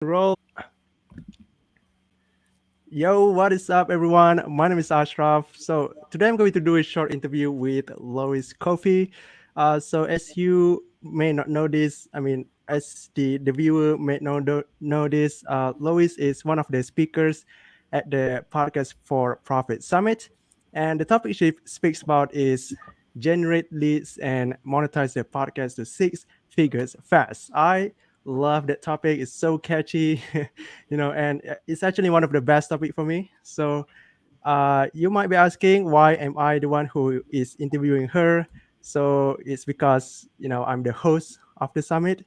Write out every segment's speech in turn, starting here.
Roll. Yo, what is up, everyone? My name is Ashraf. So today I'm going to do a short interview with Lois Coffee. So as you may not know this, as the viewer may know this, Lois is one of the speakers at the Podcast for Profit Summit, and the topic she speaks about is generate leads and monetize their podcast to six figures fast. I love that topic. It's so catchy. And it's actually one of the best topic for me. So you might be asking, why am I the one who is interviewing her? So it's because I'm the host of the summit.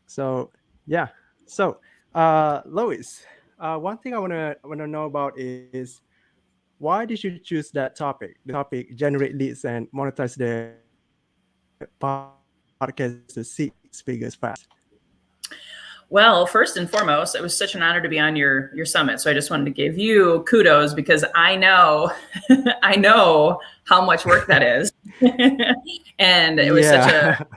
So yeah. So Lois, one thing I wanna know about is, why did you choose that topic? The topic generate leads and monetize the podcast to six figures fast. Well, first and foremost, it was such an honor to be on your summit. So I just wanted to give you kudos because I know I know how much work that is. And it was such a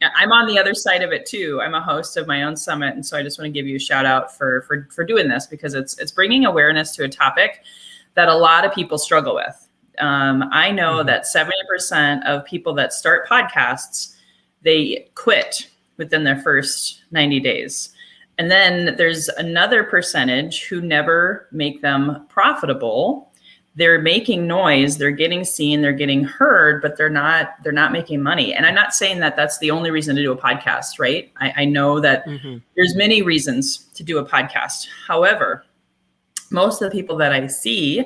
I'm on the other side of it too. I'm a host of my own summit, and so I just want to give you a shout out for doing this because it's bringing awareness to a topic that a lot of people struggle with. I know that 70% of people that start podcasts, they quit within their first 90 days. And then there's another percentage who never make them profitable. They're making noise, they're getting seen, they're getting heard, but they're not making money. And I'm not saying that that's the only reason to do a podcast, right? I know that there's many reasons to do a podcast. However, most of the people that I see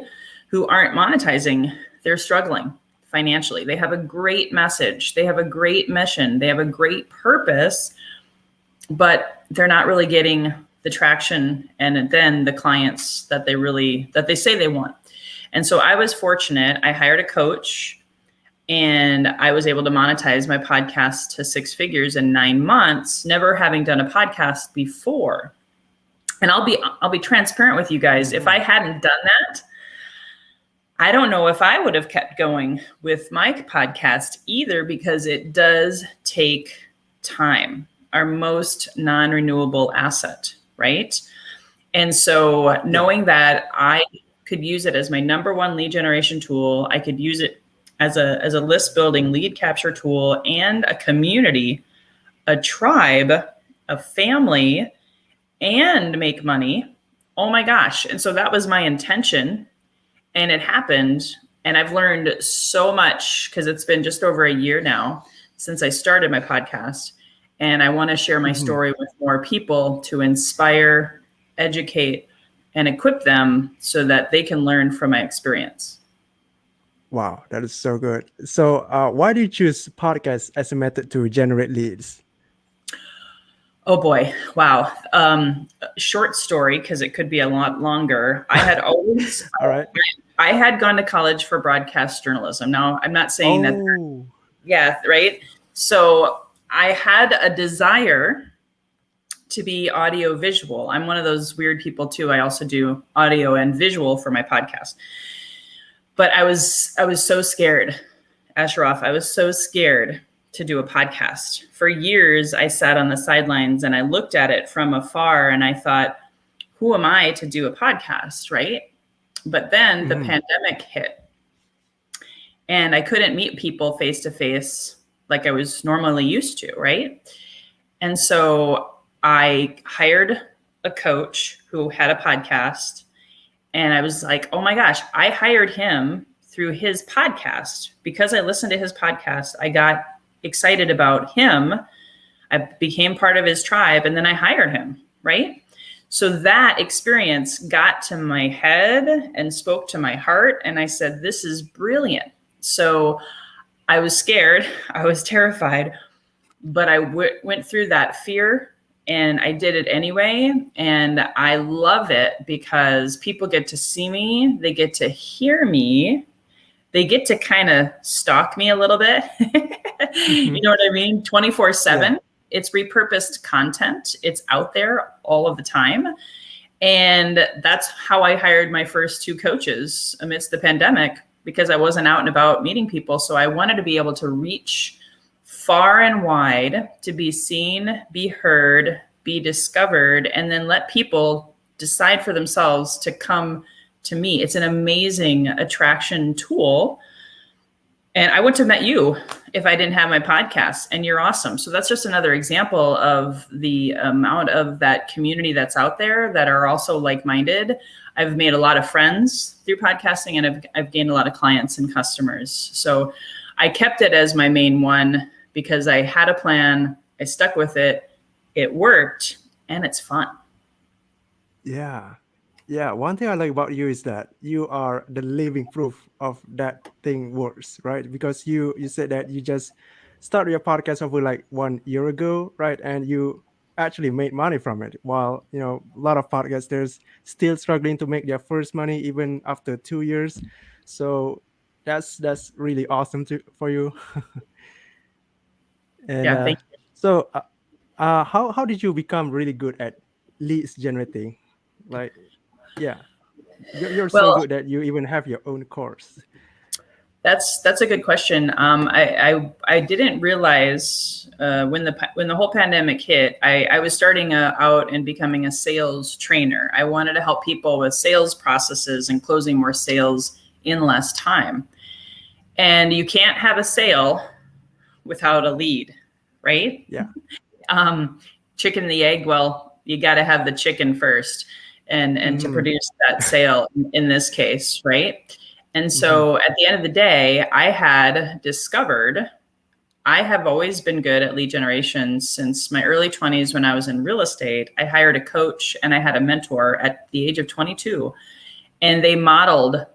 who aren't monetizing, they're struggling financially. They have a great message. They have a great mission. They have a great purpose, but they're not really getting the traction and then the clients that they say they want. And so I was fortunate. I hired a coach and I was able to monetize my podcast to six figures in 9 months, never having done a podcast before. And I'll be transparent with you guys. If I hadn't done that, I don't know if I would have kept going with my podcast either, because it does take time, our most non-renewable asset, right? And so knowing that I could use it as my number one lead generation tool, I could use it as a list building lead capture tool and a community, a tribe, a family, and make money. Oh my gosh. And so that was my intention. And it happened. And I've learned so much because it's been just over a year now since I started my podcast. And I want to share my story with more people to inspire, educate, and equip them so that they can learn from my experience. Wow, that is so good. So why do you choose podcast as a method to generate leads? Oh boy. Wow. Short story, because it could be a lot longer. I had always, All right. I had gone to college for broadcast journalism. Now, I'm not saying that, yeah, right. So I had a desire to be audio visual. I'm one of those weird people too. I also do audio and visual for my podcast. But I was so scared, Asyraaf. I was so scared to do a podcast. For years, I sat on the sidelines and I looked at it from afar and I thought, who am I to do a podcast, right? But then the pandemic hit and I couldn't meet people face to face like I was normally used to, right? And so I hired a coach who had a podcast and I was like, oh my gosh, I hired him through his podcast. Because I listened to his podcast, I got excited about him. I became part of his tribe and then I hired him, right? So that experience got to my head and spoke to my heart. And I said, this is brilliant. So I was scared. I was terrified, but I went through that fear and I did it anyway. And I love it because people get to see me. They get to hear me. They get to kind of stalk me a little bit. You know what I mean? 24/7. Yeah. It's repurposed content. It's out there all of the time. And that's how I hired my first two coaches amidst the pandemic, because I wasn't out and about meeting people. So I wanted to be able to reach far and wide, to be seen, be heard, be discovered, and then let people decide for themselves to come to me. It's an amazing attraction tool. And I wouldn't have met you if I didn't have my podcast, and you're awesome. So that's just another example of the amount of that community that's out there that are also like-minded. I've made a lot of friends through podcasting, and I've gained a lot of clients and customers. So I kept it as my main one because I had a plan, I stuck with it, it worked, and it's fun. Yeah. Yeah, one thing I like about you is that you are the living proof of that thing works, right? Because you said that you just started your podcast over like 1 year ago, right? And you actually made money from it. While a lot of podcasters still struggling to make their first money even after 2 years. So that's really awesome for you. And Yeah, thank you. so how did you become really good at leads generating? Like, yeah. You're so Well, good that you even have your own course. that's a good question. I didn't realize when the whole pandemic hit, I was starting out and becoming a sales trainer. I wanted to help people with sales processes and closing more sales in less time. And you can't have a sale without a lead, right? Yeah. Chicken and the egg. Well, you got to have the chicken first, and to Mm-hmm. produce that sale in this case, right? And Mm-hmm. so at the end of the day, I had discovered I have always been good at lead generation since my early 20s when I was in real estate. I hired a coach and I had a mentor at the age of 22, and they modeled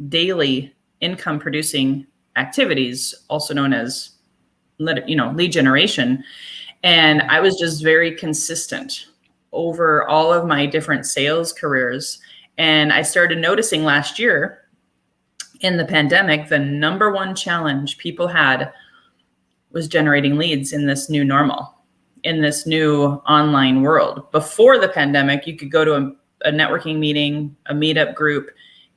daily income producing activities, also known as lead generation. And I was just very consistent over all of my different sales careers. And I started noticing last year in the pandemic, the number one challenge people had was generating leads in this new normal, in this new online world. Before the pandemic, you could go to a networking meeting, a meetup group,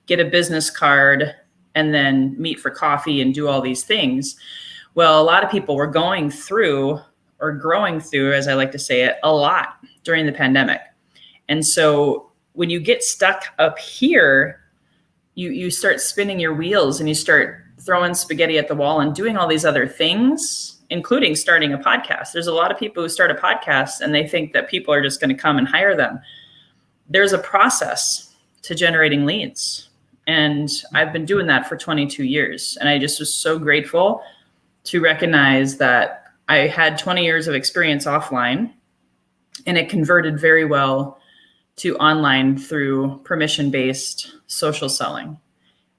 get a business card, and then meet for coffee and do all these things. Well, a lot of people were going through, or growing through, as I like to say it, a lot during the pandemic. And so when you get stuck up here, you start spinning your wheels and you start throwing spaghetti at the wall and doing all these other things, including starting a podcast. There's a lot of people who start a podcast and they think that people are just going to come and hire them. There's a process to generating leads. And I've been doing that for 22 years. And I just was so grateful to recognize that I had 20 years of experience offline, and it converted very well to online through permission-based social selling.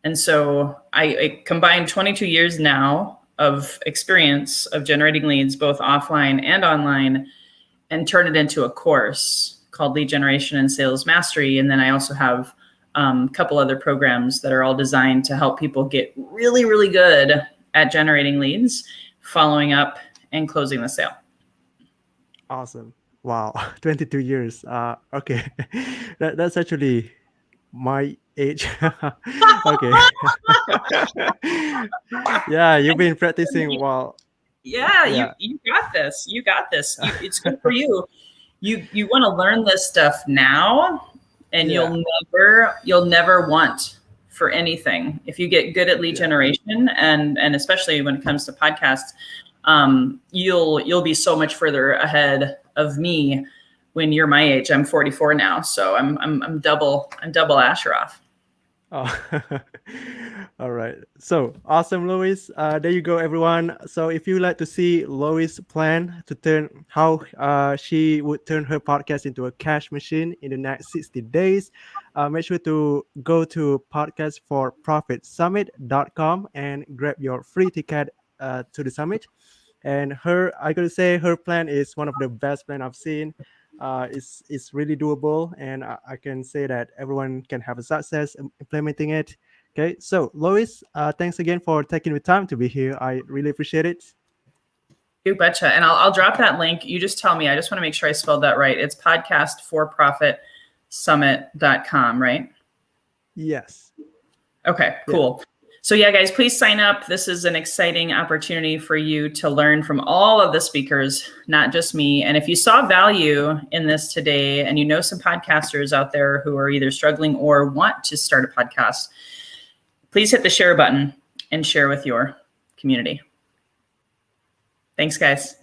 And so I combined 22 years now of experience of generating leads, both offline and online, and turn it into a course called Lead Generation and Sales Mastery. And then I also have a couple other programs that are all designed to help people get really, really good at generating leads, following up, and closing the sale. Awesome. Wow. 22 years. Okay. That's actually my age. Okay. Yeah, you've been practicing while. Yeah, Yeah. you got this. You got this. It's good for you. You want to learn this stuff now, and Yeah. you'll never want for anything. If you get good at lead Yeah. generation, and especially when it comes to podcasts, you'll be so much further ahead of me when you're my age. I'm 44 now, so I'm double Asyraaf. Oh. All right. So awesome, Lois. There you go, everyone. So if you like to see Lois' plan to turn how she would turn her podcast into a cash machine in the next 60 days, make sure to go to podcastforprofitsummit.com and grab your free ticket to the summit. And I gotta say, her plan is one of the best plan I've seen. It's really doable, and I can say that everyone can have a success implementing it. Okay, so Lois, thanks again for taking the time to be here. I really appreciate it. You betcha. And I'll drop that link. You just tell me. I just want to make sure I spelled that right. It's podcastforprofitsummit.com, right? Yes. Okay, Yeah. cool. So yeah, guys, please sign up. This is an exciting opportunity for you to learn from all of the speakers, not just me. And if you saw value in this today and you know some podcasters out there who are either struggling or want to start a podcast, please hit the share button and share with your community. Thanks, guys.